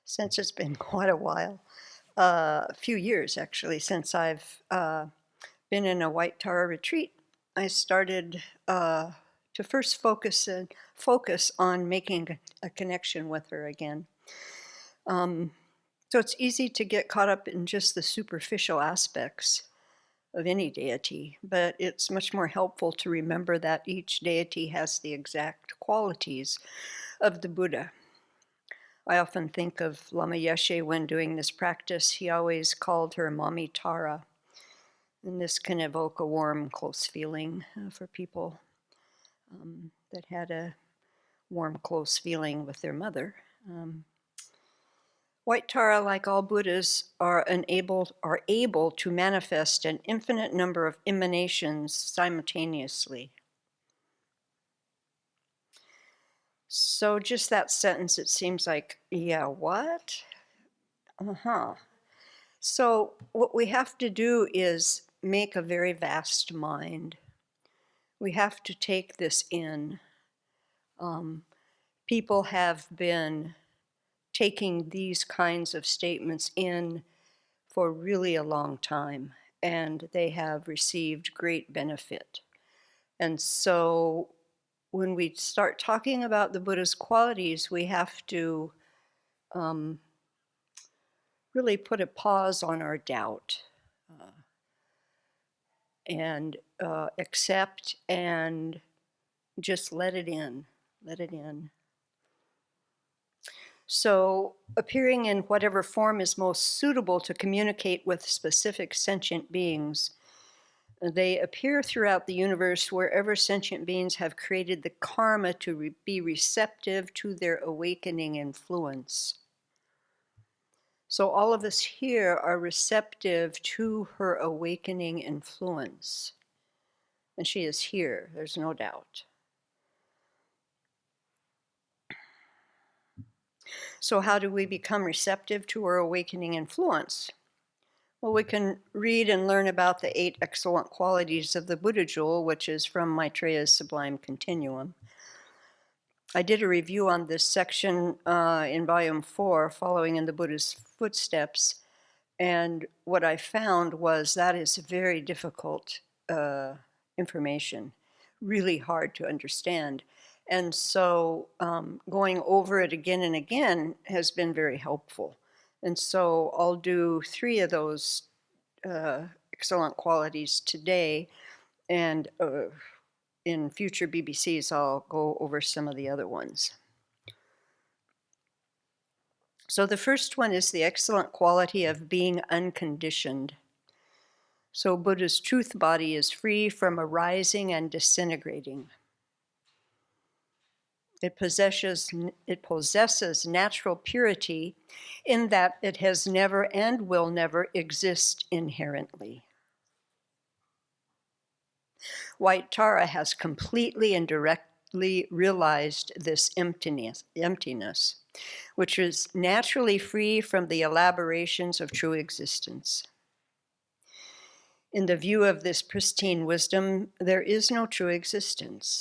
since it's been quite a while, a few years actually, since I've been in a White Tara retreat, I started to first focus on making a connection with her again. Um, so it's easy to get caught up in just the superficial aspects of any deity, but it's much more helpful to remember that each deity has the exact qualities of the Buddha. I often think of Lama Yeshe when doing this practice. He always called her Mommy Tara, and this can evoke a warm, close feeling for people that had a warm, close feeling with their mother. White Tara, like all Buddhas, are able to manifest an infinite number of emanations simultaneously. So just that sentence, it seems like, yeah, what? Uh-huh. So what we have to do is make a very vast mind. We have to take this in. People have been taking these kinds of statements in for really a long time, and they have received great benefit. And so when we start talking about the Buddha's qualities, we have to really put a pause on our doubt and accept and just let it in, let it in. So appearing in whatever form is most suitable to communicate with specific sentient beings, they appear throughout the universe wherever sentient beings have created the karma to be receptive to their awakening influence. So all of us here are receptive to her awakening influence. And she is here, there's no doubt. So how do we become receptive to her awakening influence? Well, we can read and learn about the 8 excellent qualities of the Buddha Jewel, which is from Maitreya's Sublime Continuum. I did a review on this section in volume 4, Following in the Buddha's Footsteps, and what I found was that is very difficult information, really hard to understand. And so going over it again and again has been very helpful. And so I'll do 3 of those excellent qualities today, and in future BBCs I'll go over some of the other ones. So the first one is the excellent quality of being unconditioned. So Buddha's truth body is free from arising and disintegrating. It possesses natural purity in that it has never and will never exist inherently. White Tara has completely and directly realized this emptiness, which is naturally free from the elaborations of true existence. In the view of this pristine wisdom, there is no true existence.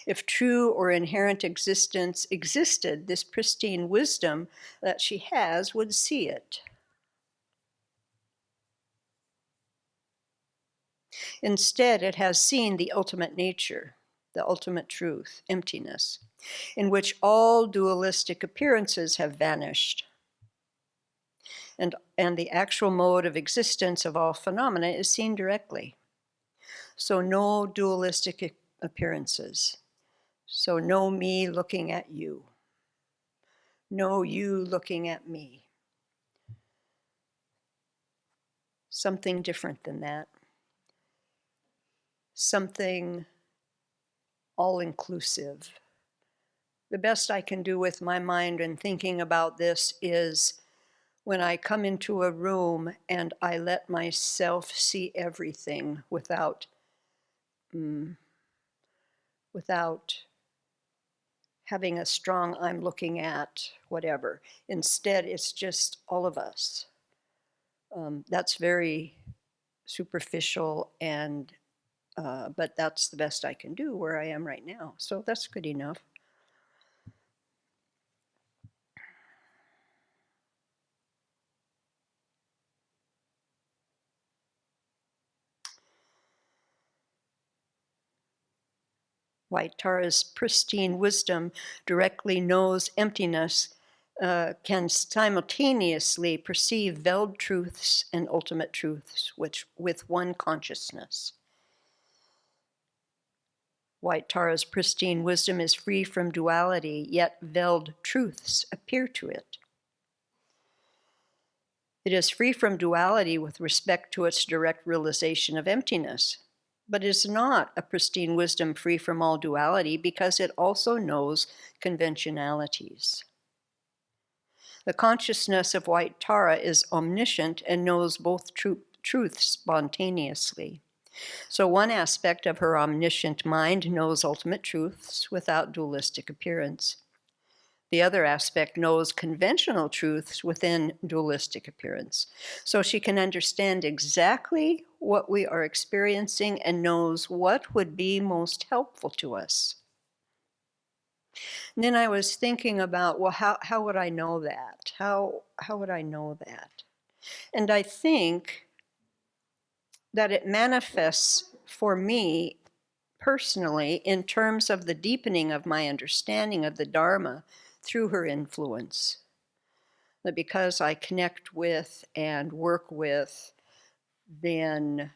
If true or inherent existence existed, this pristine wisdom that she has would see it. Instead, it has seen the ultimate nature, the ultimate truth, emptiness, in which all dualistic appearances have vanished. And the actual mode of existence of all phenomena is seen directly. So no dualistic appearances. So no me looking at you. No you looking at me. Something different than that. Something all-inclusive. The best I can do with my mind in thinking about this is when I come into a room and I let myself see everything without having a strong I'm looking at whatever. Instead, it's just all of us. That's very superficial, and but that's the best I can do where I am right now. So that's good enough. White Tara's pristine wisdom directly knows emptiness, can simultaneously perceive veiled truths and ultimate truths, which with one consciousness. White Tara's pristine wisdom is free from duality, yet veiled truths appear to it. It is free from duality with respect to its direct realization of emptiness, but is not a pristine wisdom free from all duality because it also knows conventionalities. The consciousness of White Tara is omniscient and knows both truths spontaneously. So one aspect of her omniscient mind knows ultimate truths without dualistic appearance. The other aspect knows conventional truths within dualistic appearance. So she can understand exactly what we are experiencing and knows what would be most helpful to us. And then I was thinking about, well, how would I know that? How would I know that? And I think that it manifests for me personally in terms of the deepening of my understanding of the Dharma through her influence. That because I connect with and work with, then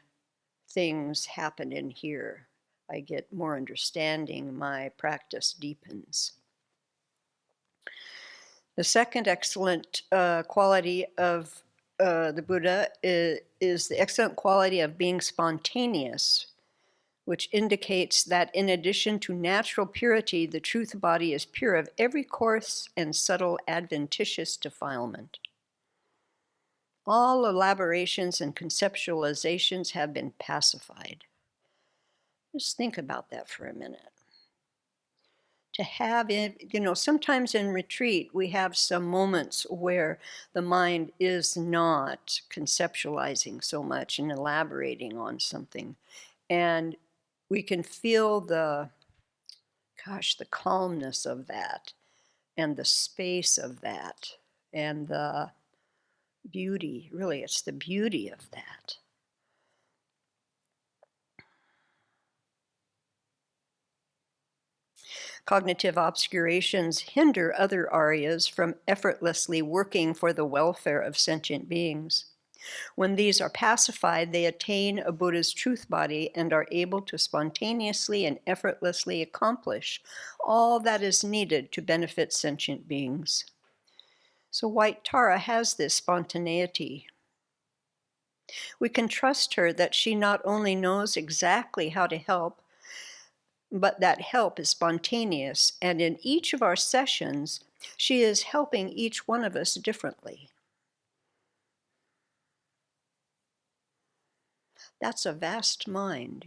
things happen in here. I get more understanding, my practice deepens. The second excellent quality of the Buddha is the excellent quality of being spontaneous, which indicates that in addition to natural purity, the truth body is pure of every coarse and subtle adventitious defilement. All elaborations and conceptualizations have been pacified. Just think about that for a minute. To have it, sometimes in retreat, we have some moments where the mind is not conceptualizing so much and elaborating on something. And we can feel the calmness of that and the space of that and the beauty. Really, it's the beauty of that. Cognitive obscurations hinder other Aryas from effortlessly working for the welfare of sentient beings. When these are pacified, they attain a Buddha's truth body and are able to spontaneously and effortlessly accomplish all that is needed to benefit sentient beings. So White Tara has this spontaneity. We can trust her that she not only knows exactly how to help, but that help is spontaneous, and in each of our sessions, she is helping each one of us differently. That's a vast mind,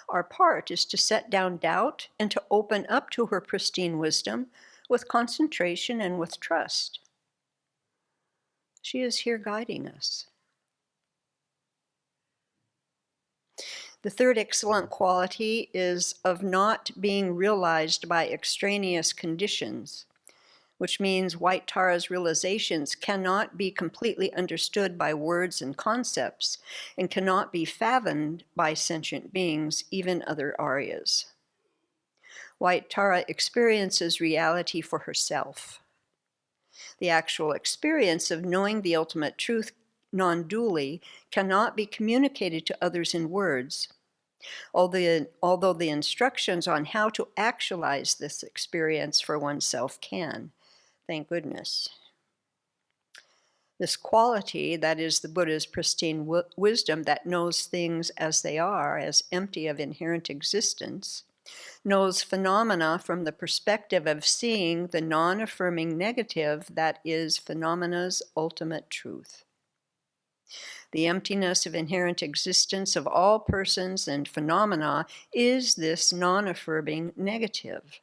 Our part is to set down doubt and to open up to her pristine wisdom with concentration and with trust. She is here guiding us. The third excellent quality is of not being realized by extraneous conditions, which means White Tara's realizations cannot be completely understood by words and concepts and cannot be fathomed by sentient beings, even other Aryas. White Tara experiences reality for herself. The actual experience of knowing the ultimate truth non-dually cannot be communicated to others in words, although the instructions on how to actualize this experience for oneself can. Thank goodness. This quality, that is the Buddha's pristine wisdom that knows things as they are, as empty of inherent existence, knows phenomena from the perspective of seeing the non-affirming negative that is phenomana's ultimate truth. The emptiness of inherent existence of all persons and phenomena is this non-affirming negative.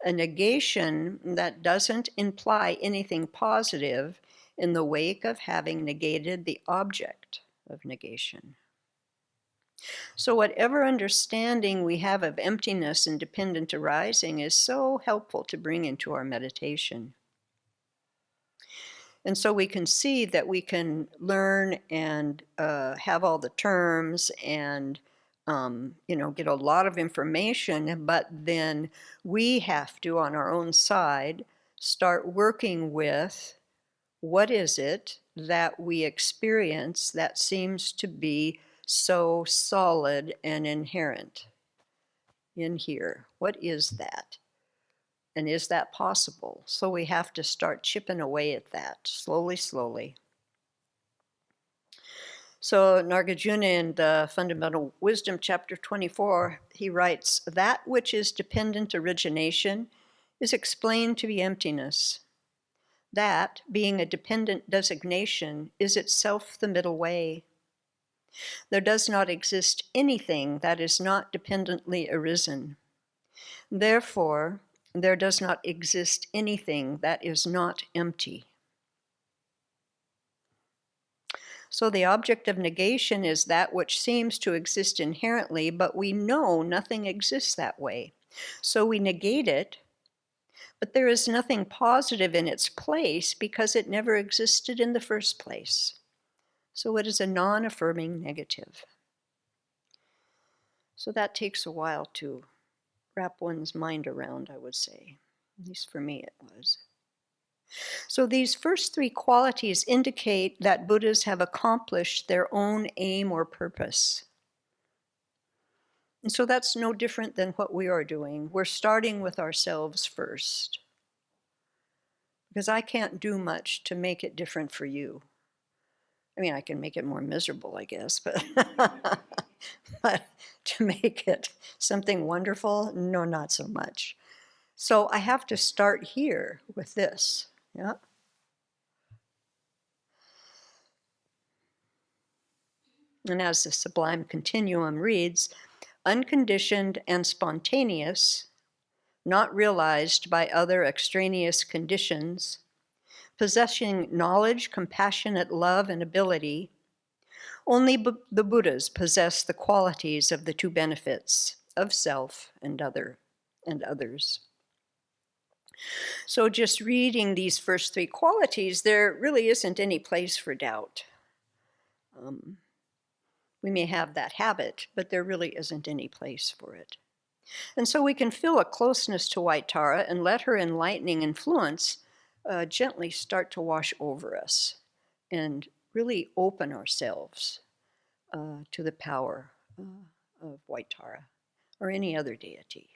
A negation that doesn't imply anything positive in the wake of having negated the object of negation. So whatever understanding we have of emptiness and dependent arising is so helpful to bring into our meditation. And so we can see that we can learn and have all the terms and get a lot of information, but then we have to, on our own side, start working with what is it that we experience that seems to be so solid and inherent in here. What is that? And is that possible? So we have to start chipping away at that slowly, slowly. So Nagarjuna in the Fundamental Wisdom, chapter 24, he writes, "That which is dependent origination is explained to be emptiness. That, being a dependent designation, is itself the middle way. There does not exist anything that is not dependently arisen. Therefore, there does not exist anything that is not empty." So the object of negation is that which seems to exist inherently, but we know nothing exists that way. So we negate it, but there is nothing positive in its place because it never existed in the first place. So it is a non-affirming negative. So that takes a while to wrap one's mind around, I would say. At least for me it was. So these first three qualities indicate that Buddhas have accomplished their own aim or purpose. And so that's no different than what we are doing. We're starting with ourselves first. Because I can't do much to make it different for you. I mean, I can make it more miserable, I guess, but, but to make it something wonderful, no, not so much. So I have to start here with this. Yeah. And as the Sublime Continuum reads, unconditioned and spontaneous, not realized by other extraneous conditions, possessing knowledge, compassionate love, and ability, only the Buddhas possess the qualities of the two benefits of self and others. So just reading these first three qualities, there really isn't any place for doubt. We may have that habit, but there really isn't any place for it. And so we can feel a closeness to White Tara and let her enlightening influence gently start to wash over us and really open ourselves to the power of White Tara or any other deity.